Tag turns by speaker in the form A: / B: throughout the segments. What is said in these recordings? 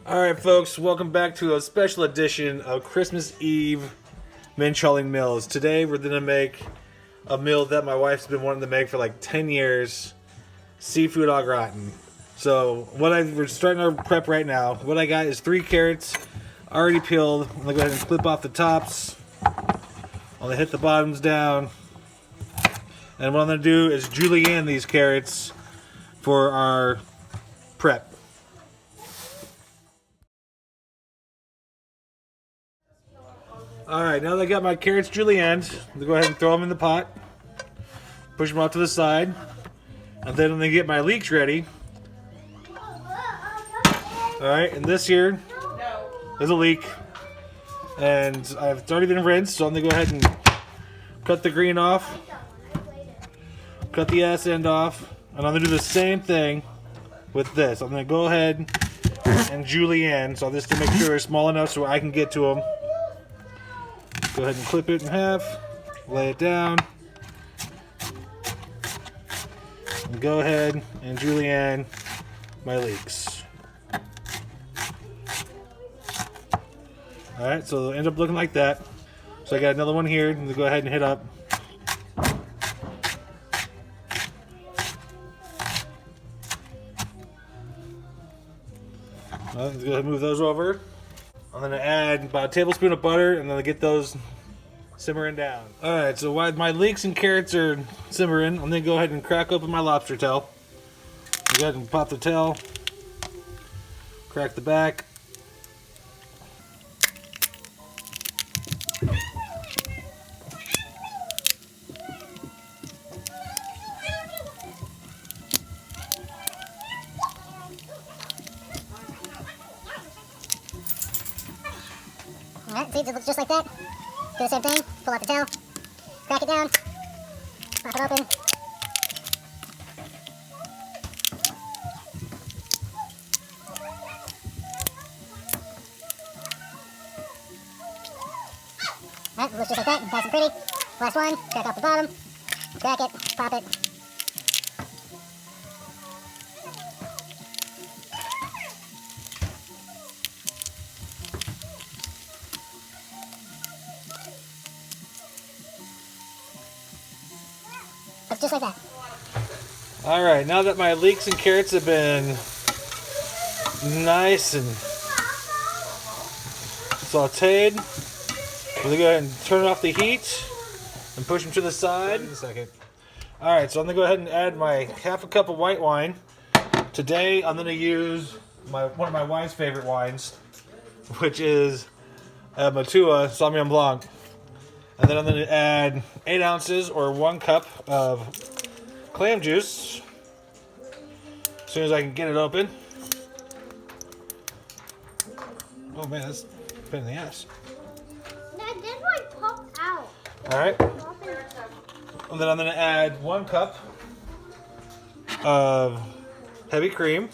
A: Alright folks, welcome back to a special edition of Christmas Eve Minchulling Meals. Today we're going to make a meal that my wife's been wanting to make for like 10 years. Seafood au gratin. So we're starting our prep right now. What I got is 3 carrots already peeled. I'm going to go ahead and clip off the tops. I'm going to hit the bottoms down. And what I'm going to do is julienne these carrots for our prep. Alright, now that I got my carrots julienned, I'm going to go ahead and throw them in the pot. Push them off to the side. And then I'm going to get my leeks ready. Alright, and this here is a leek. And it's already been rinsed, so I'm going to go ahead and cut the green off. Cut the ass end off. And I'm going to do the same thing with this. I'm going to go ahead and julienne, so just to make sure it's small enough so I can get to them. Go ahead and clip it in half, lay it down, and go ahead and julienne my leeks. Alright, so they'll end up looking like that. So I got another one here, I'm going to go ahead and hit up. Let's go ahead and move those over. I'm going to add about a tablespoon of butter and then get those simmering down. Alright, so while my leeks and carrots are simmering, I'm going to go ahead and crack open my lobster tail. Go ahead and pop the tail, crack the back.
B: Alright, see, it looks just like that. Do the same thing, pull out the tail, crack it down, pop it open. Alright, it looks just like that, nice and pretty. Last one, crack off the bottom, crack it, pop it. Looks just like that.
A: Alright, now that my leeks and carrots have been nice and sauteed, we're going to go ahead and turn off the heat and push them to the side. In a second. Alright, so I'm going to go ahead and add my half a cup of white wine. Today I'm going to use one of my wife's favorite wines, which is Matua Sauvignon Blanc. And then I'm going to add 8 ounces or 1 cup of clam juice as soon as I can get it open. Oh man, that's a pain in the ass.
B: That did like pop out.
A: Alright. And then I'm going to add 1 cup of heavy cream.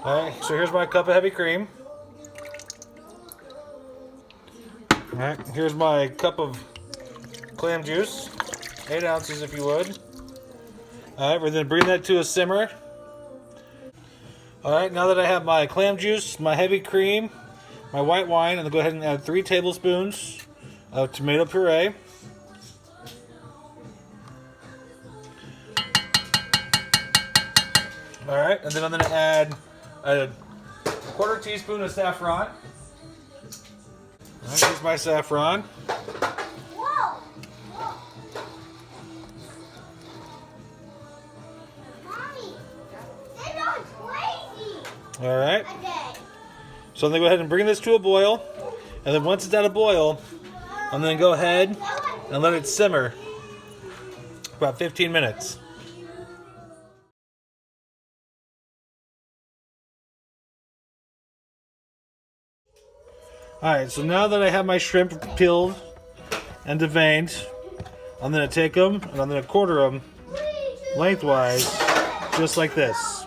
A: Alright, so here's my cup of heavy cream. Alright, here's my cup of clam juice, 8 ounces if you would. Alright, we're going to bring that to a simmer. Alright, now that I have my clam juice, my heavy cream, my white wine, I'm going to go ahead and add 3 tablespoons of tomato puree. Alright, and then I'm going to add a 1/4 teaspoon of saffron. Alright, here's my saffron.
B: Whoa! Mommy, they're going crazy.
A: Alright.
B: Okay.
A: So I'm going to go ahead and bring this to a boil. And then once it's at a boil, I'm going to go ahead and let it simmer for about 15 minutes. Alright, so now that I have my shrimp peeled and deveined, I'm going to take them and I'm going to quarter them lengthwise, just like this.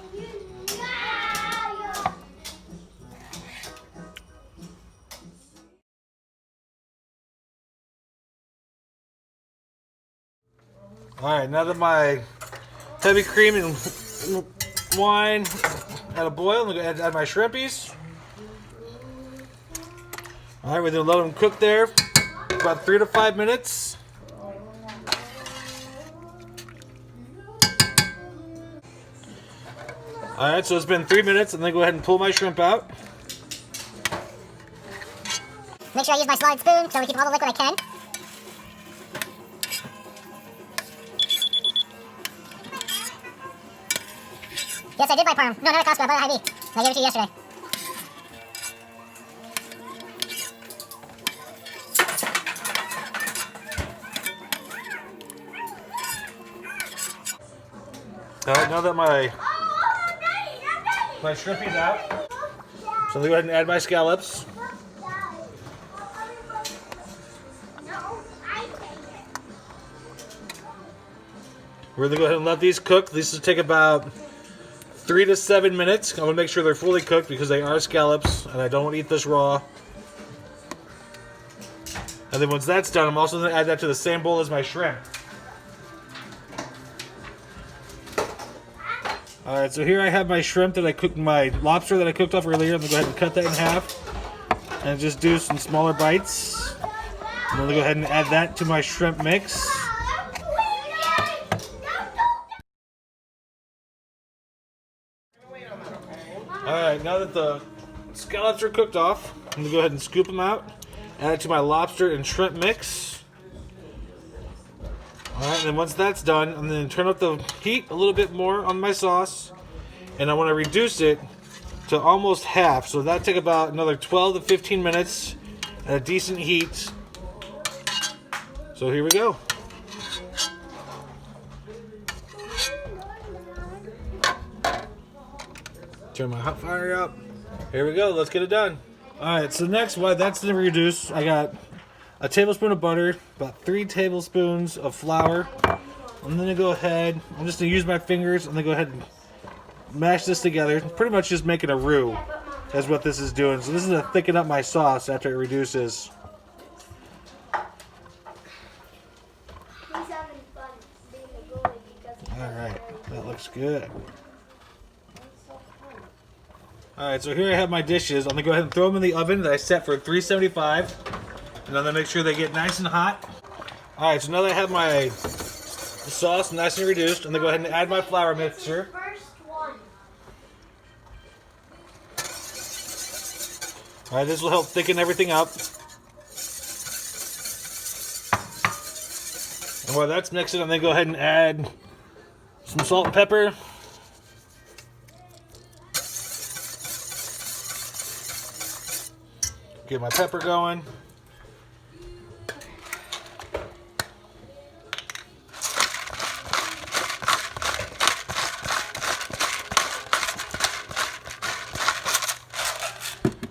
A: Alright, now that my heavy cream and wine at a boil. I'm going to add my shrimpies. All right, we're going to let them cook there for about 3 to 5 minutes. All right, so it's been 3 minutes. I'm going to go ahead and pull my shrimp out.
B: Make sure I use my slotted spoon so I keep all the liquid I can. Yes, I did buy parm. No, not at Costco. I bought it at Hy-Vee. I gave it to you yesterday.
A: All right, now that my shrimpies out, so I'm going to go ahead and add my scallops. We're going to go ahead and let these cook. These will take about 3 to 7 minutes. I'm going to make sure they're fully cooked because they are scallops and I don't want to eat this raw. And then once that's done, I'm also going to add that to the same bowl as my shrimp. Alright, so here I have my shrimp that I cooked, my lobster that I cooked off earlier. I'm going to go ahead and cut that in half and just do some smaller bites. I'm going to go ahead and add that to my shrimp mix. Alright, now that the scallops are cooked off, I'm going to go ahead and scoop them out, add it to my lobster and shrimp mix. Alright, and then once that's done, I'm going to turn up the heat a little bit more on my sauce, and I want to reduce it to almost half. So that'll take about another 12 to 15 minutes at a decent heat. So here we go. Turn my hot fire up. Here we go. Let's get it done. All right. So next, while that's going to reduce, I got a tablespoon of butter, about 3 tablespoons of flour. I'm going to go ahead. I'm just going to use my fingers. I'm going to go ahead and mash this together. Pretty much just making a roux. That's what this is doing. So this is to thicken up my sauce after it reduces. All right. That looks good. Alright, so here I have my dishes. I'm going to go ahead and throw them in the oven that I set for 375. And I'm going to make sure they get nice and hot. Alright, so now that I have my sauce nice and reduced, I'm going to go ahead and add my flour mixture. Alright, this will help thicken everything up. And while that's mixing, I'm going to go ahead and add some salt and pepper. Get my pepper going.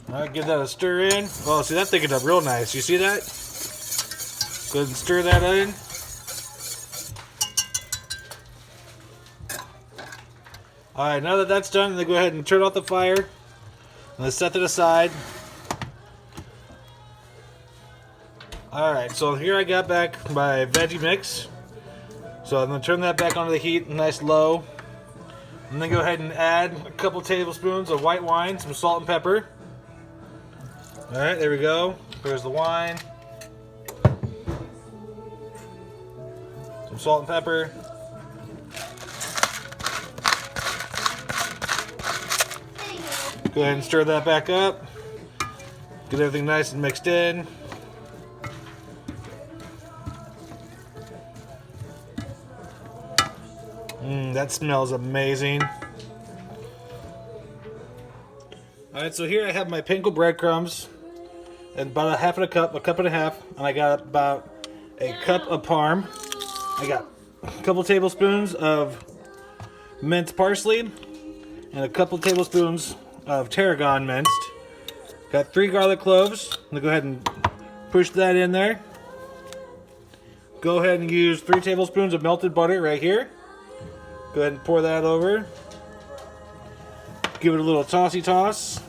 A: All right, give that a stir in. Oh, see, that's thickened up real nice. You see that? Go ahead and stir that in. All right, now that that's done, then go ahead and turn off the fire. And let's set that aside. Alright, so here I got back my veggie mix. So I'm going to turn that back onto the heat, nice low. And then go ahead and add a couple tablespoons of white wine, some salt and pepper. Alright, there we go. There's the wine. Some salt and pepper. Go ahead and stir that back up. Get everything nice and mixed in. That smells amazing. Alright, so here I have my panko breadcrumbs and about a cup and a half, and I got about a cup of parm. I got a couple tablespoons of minced parsley and a couple tablespoons of tarragon minced. Got 3 garlic cloves. I'm gonna go ahead and push that in there. Go ahead and use 3 tablespoons of melted butter right here. Go ahead and pour that over. Give it a little tossy toss.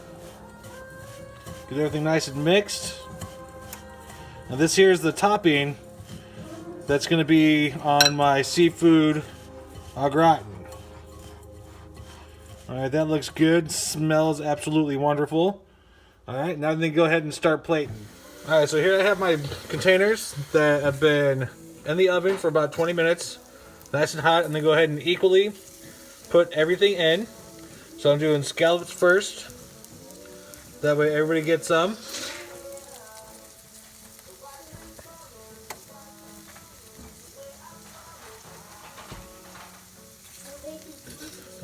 A: Get everything nice and mixed. Now this here is the topping that's going to be on my seafood au gratin. All right, that looks good. Smells absolutely wonderful. All right, now then go ahead and start plating. All right, so here I have my containers that have been in the oven for about 20 minutes. Nice and hot, and then go ahead and equally put everything in. So I'm doing scallops first. That way everybody gets some.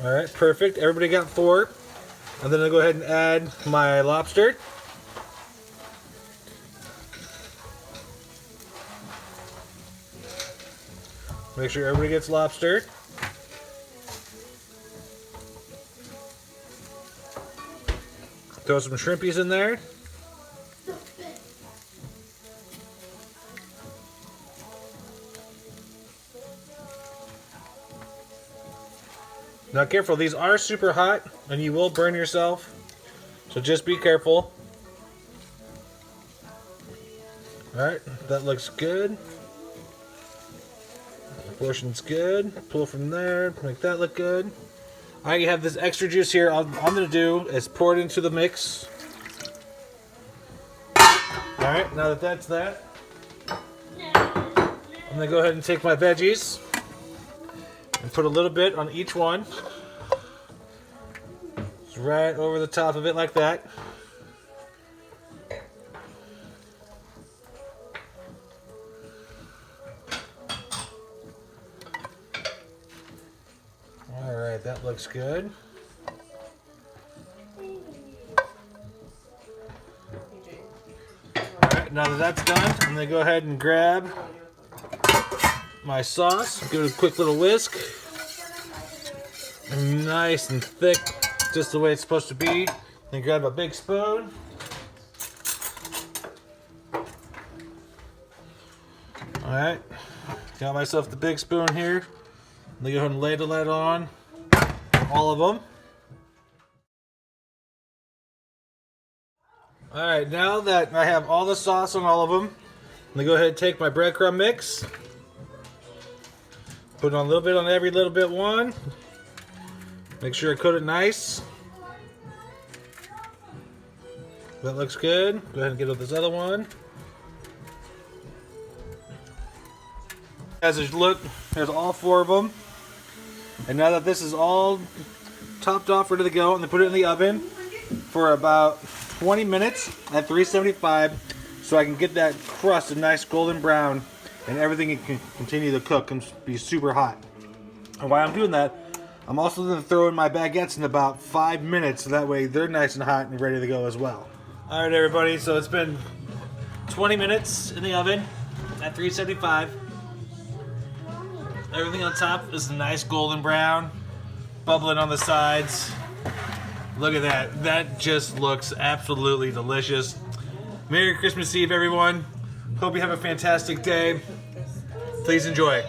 A: All right, perfect. Everybody got 4. And then I'll go ahead and add my lobster. Make sure everybody gets lobster. Throw some shrimpies in there. Now careful, these are super hot and you will burn yourself, so just be careful. Alright, that looks good. The portion's good. Pull from there, make that look good. Alright, you have this extra juice here. All I'm going to do is pour it into the mix. Alright, now that that's that, I'm going to go ahead and take my veggies and put a little bit on each one. Just right over the top of it like that. Alright, that looks good. Alright, now that that's done, I'm going to go ahead and grab my sauce, give it a quick little whisk. Nice and thick, just the way it's supposed to be. Then grab a big spoon. Alright, got myself the big spoon here. Then go ahead and ladle that on all of them. Alright, now that I have all the sauce on all of them, I'm going to go ahead and take my breadcrumb mix. Put on a little bit on every little bit one. Make sure I coat it nice. That looks good. Go ahead and get with this other one. As you look, there's all 4 of them. And now that this is all topped off, ready to go, and then put it in the oven for about 20 minutes at 375 so I can get that crust a nice golden brown and everything can continue to cook and be super hot. And while I'm doing that, I'm also going to throw in my baguettes in about 5 minutes so that way they're nice and hot and ready to go as well. Alright everybody, so it's been 20 minutes in the oven at 375. Everything on top is a nice golden brown, bubbling on the sides. Look at that. That just looks absolutely delicious. Merry Christmas Eve, everyone. Hope you have a fantastic day. Please enjoy.